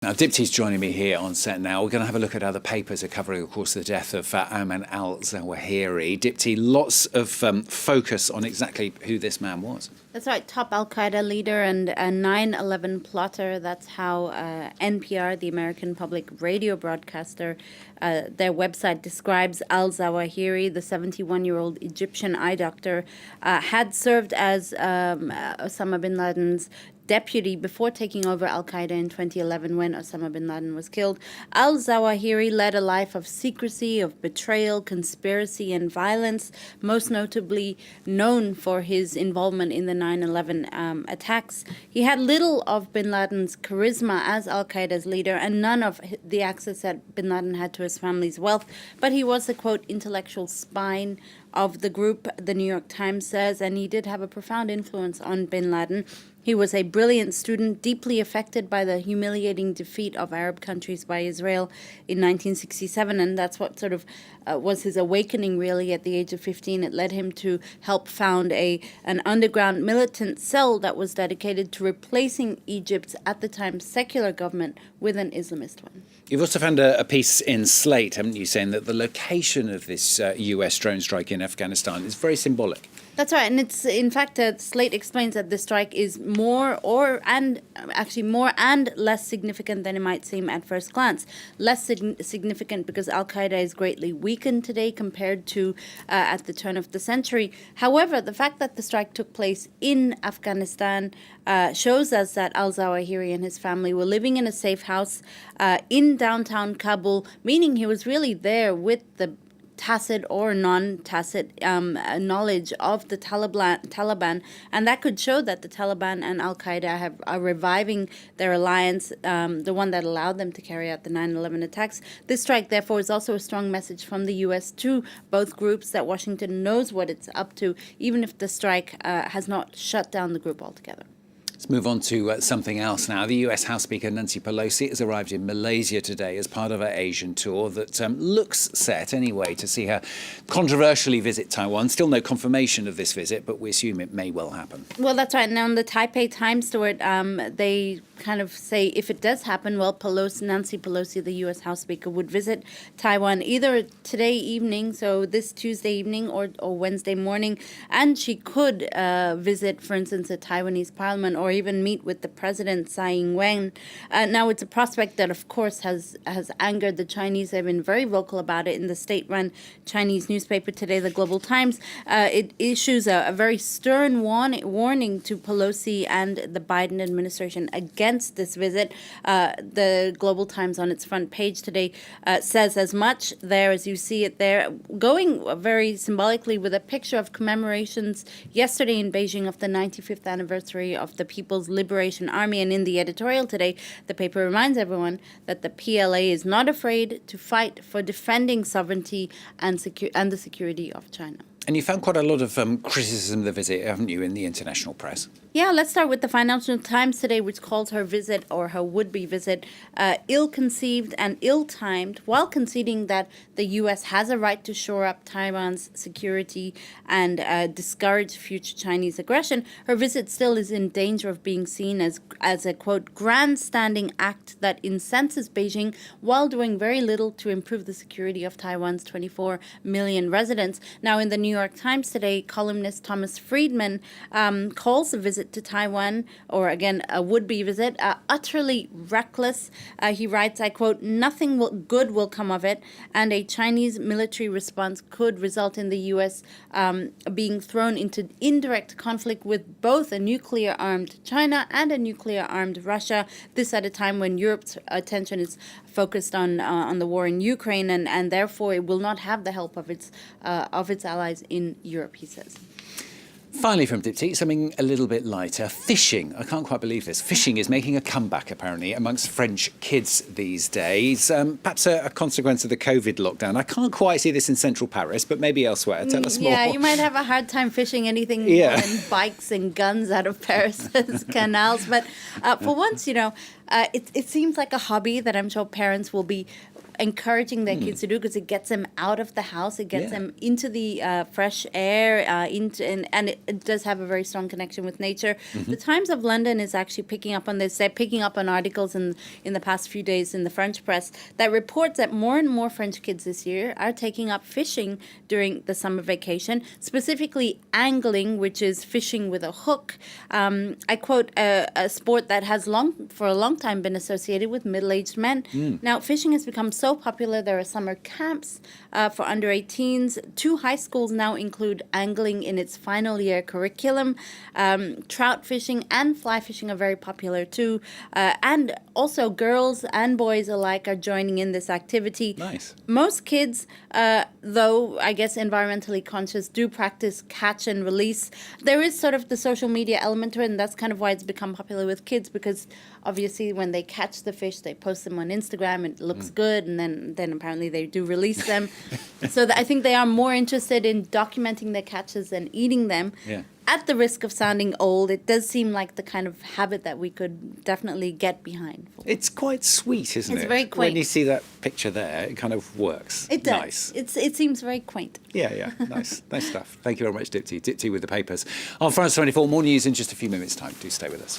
Now, Dipti's joining me here on set now. We're going to have a look at how the papers are covering, of course, the death of Ayman al-Zawahiri. Dipti, lots of focus on exactly who this man was. That's right, top al-Qaeda leader and a 9/11 plotter. That's how NPR, the American public radio broadcaster, their website describes al-Zawahiri, the 71-year-old Egyptian eye doctor, had served as Osama bin Laden's deputy before taking over al-Qaeda in 2011 when Osama bin Laden was killed. Al-Zawahiri led a life of secrecy, of betrayal, conspiracy, and violence, most notably known for his involvement in the 9/11 attacks. He had little of bin Laden's charisma as al-Qaeda's leader and none of the access that bin Laden had to his family's wealth, but he was the, quote, intellectual spine of the group, the New York Times says, and he did have a profound influence on bin Laden. He was a brilliant student, deeply affected by the humiliating defeat of Arab countries by Israel in 1967, and that's what sort of was his awakening, really, at the age of 15. It led him to help found an underground militant cell that was dedicated to replacing Egypt's, at the time, secular government with an Islamist one. You've also found a piece in Slate, haven't you, saying that the location of this US drone strike in Afghanistan is very symbolic. That's right, and it's in fact Slate explains that the strike is more and less significant than it might seem at first glance. Less significant because al-Qaeda is greatly weakened today compared to at the turn of the century. However, the fact that the strike took place in Afghanistan shows us that al-Zawahiri and his family were living in a safe house in downtown Kabul, meaning he was really there with the tacit or non-tacit knowledge of the Taliban, and that could show that the Taliban and al-Qaeda are reviving their alliance, the one that allowed them to carry out the 9/11 attacks. This strike, therefore, is also a strong message from the U.S. to both groups that Washington knows what it's up to, even if the strike has not shut down the group altogether. Let's move on to something else now. The US House Speaker Nancy Pelosi has arrived in Malaysia today as part of her Asian tour that looks set, anyway, to see her controversially visit Taiwan. Still no confirmation of this visit, but we assume it may well happen. Well, that's right. Now, in the Taipei Times story, they kind of say if it does happen, well, Nancy Pelosi, the U.S. House Speaker, would visit Taiwan either today evening, so this Tuesday evening, or Wednesday morning, and she could visit, for instance, the Taiwanese parliament or even meet with the president, Tsai Ing-wen. Now, it's a prospect that, of course, has angered the Chinese. They've been very vocal about it in the state-run Chinese newspaper today, the Global Times. It issues a very stern warning to Pelosi and the Biden administration against this visit. The Global Times on its front page today says as much there as you see it there, going very symbolically with a picture of commemorations yesterday in Beijing of the 95th anniversary of the People's Liberation Army. And in the editorial today, the paper reminds everyone that the PLA is not afraid to fight for defending sovereignty and the security of China. And you found quite a lot of criticism of the visit, haven't you, in the international press? Yeah, let's start with the Financial Times today, which calls her visit, or her would-be visit, ill-conceived and ill-timed, while conceding that the U.S. has a right to shore up Taiwan's security and discourage future Chinese aggression. Her visit still is in danger of being seen as a, quote, grandstanding act that incenses Beijing while doing very little to improve the security of Taiwan's 24 million residents. Now, in the New York Times today, columnist Thomas Friedman calls the visit to Taiwan, or again, a would-be visit, utterly reckless. He writes, I quote, nothing good will come of it, and a Chinese military response could result in the U.S. Being thrown into indirect conflict with both a nuclear-armed China and a nuclear-armed Russia, this at a time when Europe's attention is focused on the war in Ukraine, and therefore it will not have the help of its allies in Europe, he says. Finally from Dipti, something a little bit lighter. Fishing. I can't quite believe this. Fishing is making a comeback, apparently, amongst French kids these days. Perhaps a consequence of the COVID lockdown. I can't quite see this in central Paris, but maybe elsewhere. Tell us more. Yeah, you might have a hard time fishing anything more than bikes and guns out of Paris's canals. But for once, it seems like a hobby that I'm sure parents will be encouraging their kids to do, because it gets them out of the house, it gets them into the fresh air, and it does have a very strong connection with nature. The Times of London is actually picking up on this. They're picking up on articles in the past few days in the French press that reports that more and more French kids this year are taking up fishing during the summer vacation, specifically angling, which is fishing with a hook. I quote, a sport that has for a long time been associated with middle-aged men. Now, fishing has become so popular, there are summer camps for under 18s. 2 high schools now include angling in its final year curriculum. Trout fishing and fly fishing are very popular too. And also girls and boys alike are joining in this activity. Nice. Most kids, though I guess environmentally conscious, do practice catch and release. There is sort of the social media element to it, and that's kind of why it's become popular with kids, because obviously when they catch the fish, they post them on Instagram, it looks good, and then apparently they do release them. So I think they are more interested in documenting their catches than eating them. Yeah. At the risk of sounding old, it does seem like the kind of habit that we could definitely get behind. It's quite sweet, isn't it? It's very quaint. When you see that picture there, it kind of works. It does. Nice. It seems very quaint. Yeah, nice. Nice stuff. Thank you very much, Dipti. Dipti with the papers. On France 24, more news in just a few minutes' time. Do stay with us.